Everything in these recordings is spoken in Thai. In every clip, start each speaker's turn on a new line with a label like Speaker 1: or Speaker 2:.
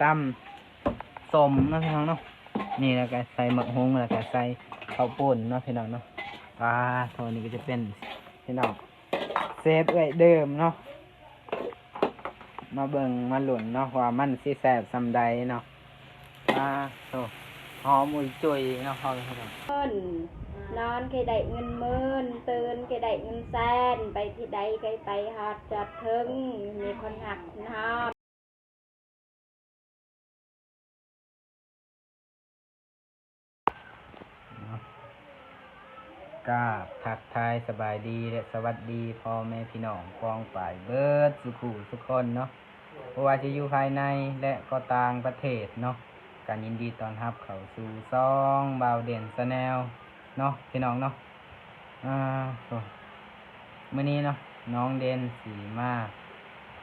Speaker 1: ตั้มสมนะพี่น้องเนาะนี่แล้วก็ใส่หมักฮุ้งแล้วก็ใส่ข้าวป่นเนาะพี่น้องเนาะตัวนี้ก็จะเป็นพี่น้องเซฟเอ้ยเดิมเนาะมาเบิ่งมาหลุนเนาะว่ามันสิแซ่บซำใดเนาะโตหอมอุ้ยจุยเนาะพอเลยครับ
Speaker 2: นอนเคยได้เงินหมื่นตื่นเคยได้เงินแสนไปที่ใดเคยไปหอดจอดถึงมีคนหักคนหอบ
Speaker 1: กราบทักทายสบายดีและสวัสดีพ่อแม่พี่น้องกองฝ่ายเบิร์ดสุขุทุกคนเนาะเพราะว่าจะอยู่ภายในและก็ต่างประเทศเนาะการยินดีต้อนรับเข้าสู่ซองบาวเด่นสแนลเนาะพี่น้องเนาะมื้อนี้เนาะน้องเด่นสีมา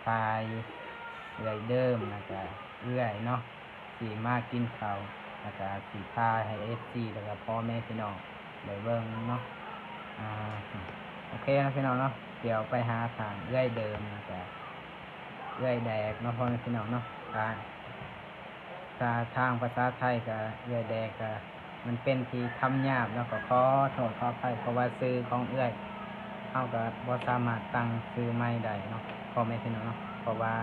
Speaker 1: ทายเรื่อยเดิมนะจ๊ะเรื่อยเนาะสีมากินข้าวนะจ๊ะสีพาให้FCแล้วก็พ่อแม่พี่น้องได้เบิ่งเนาะโอเคนะพี่น้องเนาะเดี๋ยวไปหาทางเรื่อยเดิมนะจ๊ะเรื่อยแดกเนาะพ่อแม่พี่น้องเนาะทางภาษาไทยกับเอื้อยแดกก็มันเป็นที่คำหยาบแล้วก็ขอโทษขออภัยเพราะว่าซื้อของเอื้อยเอาก็บ่สามารถตั้งซื้อใหม่ได้เนาะพ่อแม่พี่น้องเนาะเพราะว่า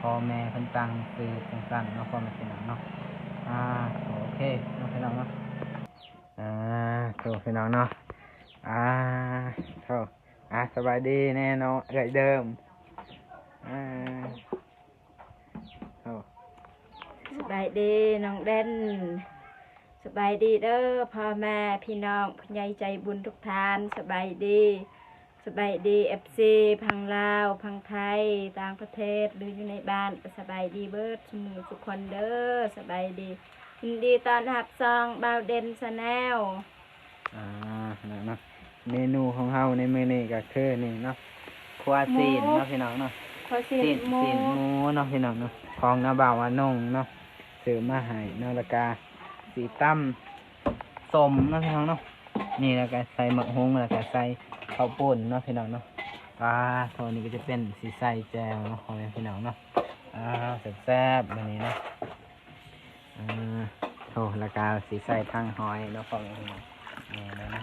Speaker 1: พ่อแม่เพิ่นตั้งซื้อจังซั่นเนาะพ่อแม่พี่น้องเนาะโอเคเนาะพี่น้องเนาะโทษพี่น้องเนาะโทษสบายดีแน่เนาะเอื้อยเดิม
Speaker 2: สบายดีน้องเด่นสบายดีเด้อพ่อแม่พี่น้องผู้ใหญ่ใจบุญทุกท่านสบายดีFC พังลาวพังไทยต่างประเทศหรืออยู่ในบ้านก็สบายดีเบิดสมุทุกคนเด้อสบายดียินดีต้อนรับซองบาวเด่นชาแนล
Speaker 1: เนาะเมนูของเฮาในมื้อนี้ก็คือนี่เนาะคั่วซีนเนาะพี่น้องเนาะซีนหมูเนาะพี่น้องเนาะของน้าบ่าวอานงเนาะซื้อมาให้เนาะแล้วก็สีตั้มสมเนาะพี่น้องเนาะนี่แล้วก็ใส่หมักฮุ้งแล้วก็ใส่ข้าวป่นเนาะพี่น้องเนาะตัวนี้ก็จะเป็นสีใส่แจ่วเนาะของพี่น้องเนาะแซ่บๆแบบนี้เนาะแล้วก็สีใส่ทั้งหอยเนาะของพี่น้องนี่เลยนะ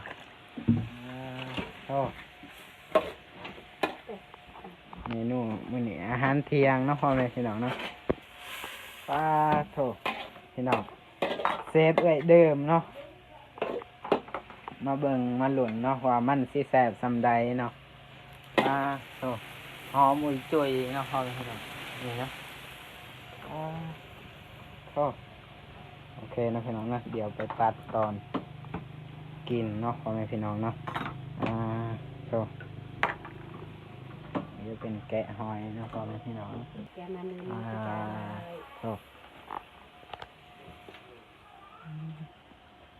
Speaker 1: เมนูมื้อนี้อาหารเที่ยงเนาะพ่อแม่พี่น้องเนาะพี่น้องเซฟเอ้ยเดิมเนาะมาเบิ่งมาหลุนเนาะว่ามันสิแซ่บซำใดเนาะหอมอุ้ยจุยเนาะพ่อแม่พี่น้องนี่เนาะโอเคนะพี่น้องนะเดี๋ยวไปตัดตอนกินเนาะพ่อแม่พี่น้องเนาะนี่จะเป็นแกะหอยเนาะพ่อแม่พี่น้อง
Speaker 2: แกมัน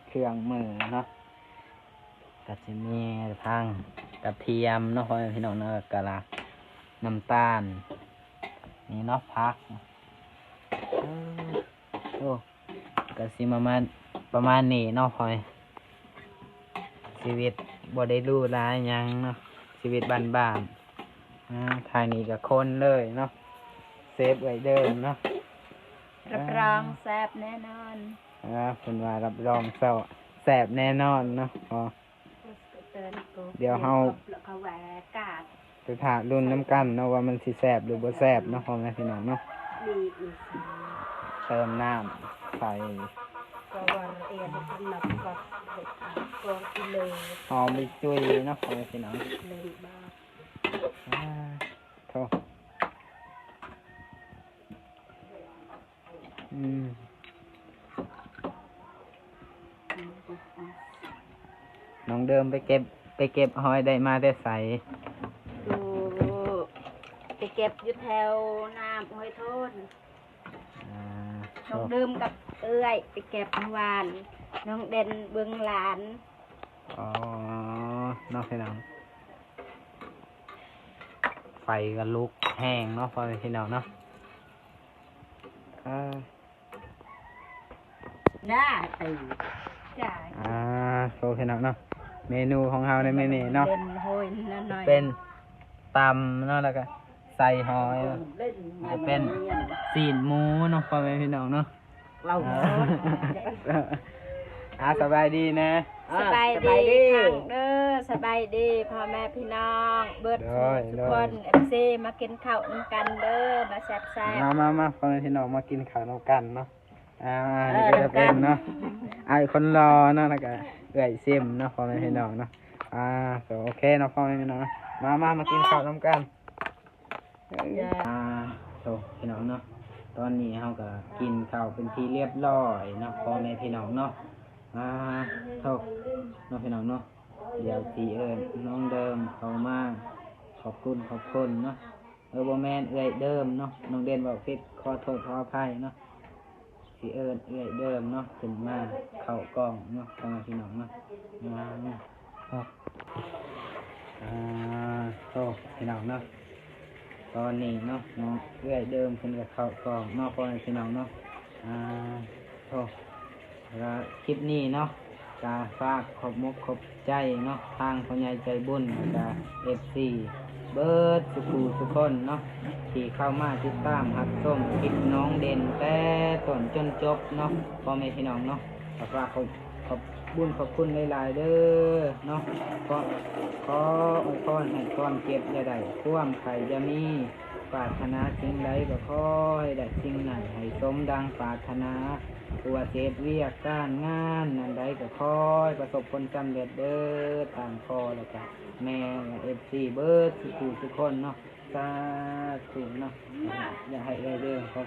Speaker 1: เครื่องมือเนาะก็จะมีทั้งกระเทียมเนาะพ่อแม่พี่น้องเนาะกะลาน้ำตาลนี่เนาะผักก็สิประมาณนี้เนาะพ่อชีวิตบ่ได้รู้หลายหยังเนาะชีวิตบ้านๆทางนี้ก็คนเลยเนาะเซฟไว้เดิมเนาะ
Speaker 2: รับรองแซ่บแน่นอน
Speaker 1: เพิ่นว่ารับรองแซ่บแน่นอนเนาะเดี๋ยวเฮาไปถามรุ่นน้ำกันเนาะว่ามันสิแซ่บหรือบ่แซ่บเนาะพ่อแม่พี่น้องเนาะเติมน้ำใส่หอมไปจุยเนาะพ่อแม่พี่น้องน้องเดิมไปเก็บหอยได้มาแต่ใส
Speaker 2: ไปเก็บอยู่แถวน้ำห้วยโทนน้องเดิมกับเอื้อยไปเก็บเมื่อวานน้องเด่นเบื้องหลาน
Speaker 1: น้องพี่น้องไฟก็ลุกแห้งเนาะพอพี่น้องเนาะ
Speaker 2: ได้จ่าย
Speaker 1: โอเคเนาะเมนูของเราในเมนูเนาะ
Speaker 2: เป็นโหย
Speaker 1: เป็นตำเนาะแล้วก็ ใส่หอยจะเป็นซีนหมูเนาะพ่อแม่พี่น้องเนาะ
Speaker 2: เรา
Speaker 1: สบายดีนะ
Speaker 2: สบายดีทางเด้อสบายดีพ่อแม่พี่น้องเบิดทุกคนFC มากินข้าวนำกันเด้อมาแซ่บ
Speaker 1: มาพ่อแม่พี่น้องมากินข้าวนำกันเนาะนี่ก็จะเป็นเนาะไอคนรอเนาะแล้วก็เอื่อยซิมเนาะพ่อแม่พี่น้องเนาะก็โอเคเนาะพ่อแม่พี่น้องมากินข้าวนำกันโตพี่น้องเนาะตอนนี้เราก็กินข้าวเป็นที่เรียบร้อยเนาะพ่อแม่พี่น้องเนาะเท่าน้องพี่น้องเนาะเดี๋ยวสีน้องเดิมเขามาขอบคุณเนาะโบแมนเดิมเนาะน้องเด่นบอกผิดขอโทษขออภัยเนาะสีเดิมเนาะถึงมาเข้ากล้องเนาะพ่อแม่พี่น้องเนาะโตพี่น้องเนาะตอนนี้เนาะน้องเดิมเพิ่นก็เข้ากล้องเนาะพ่อแม่พี่น้องเนาะโตแล้วคลิปนี้เนาะกาฝากขอบมกขอบใจเนาะทางพ่อใหญ่ใจบุญกาFC เบิร์ดทุกคนเนาะที่เข้ามาติดตามหักส้มคลิปน้องเด่นแต่ต้นจนจบเนาะพ่อแม่พี่น้องเนาะฝากขอบคุณหลายๆเด้อเนาะก็ขออวยพรให้ความเจ็บอย่าได้ความไข่จะมีปรารถนาสิ่งใดก็ขอให้ได้สิ่งนั้นให้สมดังปรารถนาตัวเจ็บเวียกการงานนั่นใดก็คอยประสบผลสำเร็จเด้อทางพ่อแล้วก็แม่FC เบิร์ดทุกคนเนาะสาธุเนาะอย่าให้เรื่องขอ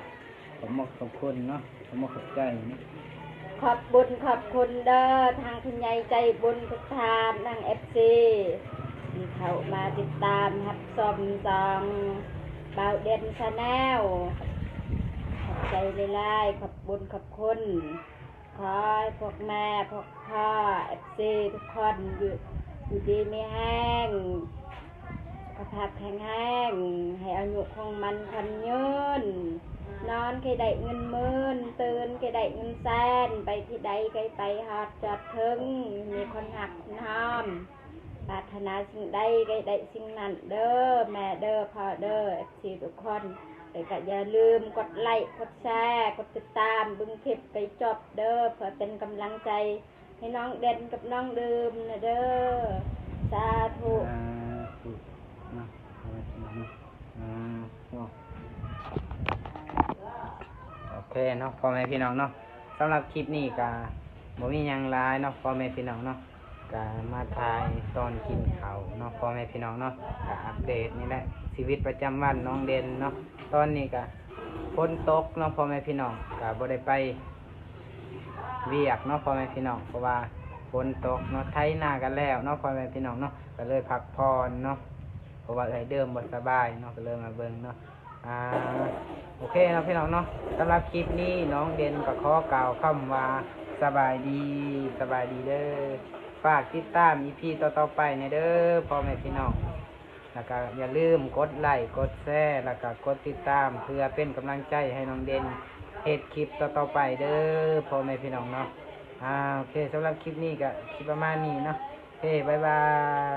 Speaker 1: บคุณเนาะขอบใจเนาะ
Speaker 2: ขอบคุณเด้อทางคุณยายใจบุญทุกท่านทาง FC ที่เข้ามาติดตามรับชมซองบ่าวเด่นชาแนลขอบใจหลายๆขอบคุณขอให้พวกแม่พวกพ่อ FC ทุกคนอยู่ดีไม่แห้งสุขภาพแข็งแรงให้อายุคงมันคนยืนนอนใครได้เงินหมื่นตื่นใครได้เงินแสนไปที่ใดใครไปฮอดจอดถึงมีคนหักคนห้อมปรารถนาสิ่งใดใครได้สิ่งนั้นเด้อแม่เด้อพ่อเด้อ FC ทุกคนแต่ก็อย่าลืมกดไลค์กดแชร์กดติดตามบึงคลิปไปจบเด้อเพื่อเป็นกำลังใจให้น้องเด่นกับน้องดื่มนะเด้อสาธุ
Speaker 1: โอเคเนาะพ่อแม่พี่น้องเนาะสำหรับคลิปนี้ก็บ่มีหยังหลายเนาะพ่อแม่พี่น้องเนาะก็มาถ่ายตอนกินข้าวเนาะพ่อแม่พี่น้องเนาะก็อัปเดตนี่แหละชีวิตประจำวันน้องเด่นเนาะตอนนี้ก็ฝนตกเนาะพ่อแม่พี่น้องก็บ่ได้ไปเวียกเนาะพ่อแม่พี่น้องเพราะว่าฝนตกเนาะไถนากันแล้วเนาะพ่อแม่พี่น้องเนาะก็เลยพักผ่อนเนาะเพราะว่าเดิมบ่สบายเนาะก็เลยมาเบิ่งเนาะโอเคเนาะพี่น้องเนาะสำหรับคลิปนี้น้องเด่นก็ขอกล่าวคำว่าสบายดีเด้อฝากติดตาม EP ต่อไปในเด้อพ่อแม่พี่น้องแล้วก็อย่าลืมกดไลค์กดแชร์แล้วก็กดติดตามเพื่อเป็นกำลังใจให้น้องเด่นเฮ็ดคลิปต่อไปเด้อพ่อแม่พี่น้องเนาะโอเคสำหรับคลิปนี้ก็คลิปประมาณนี้เนาะโอเคบ๊ายบาย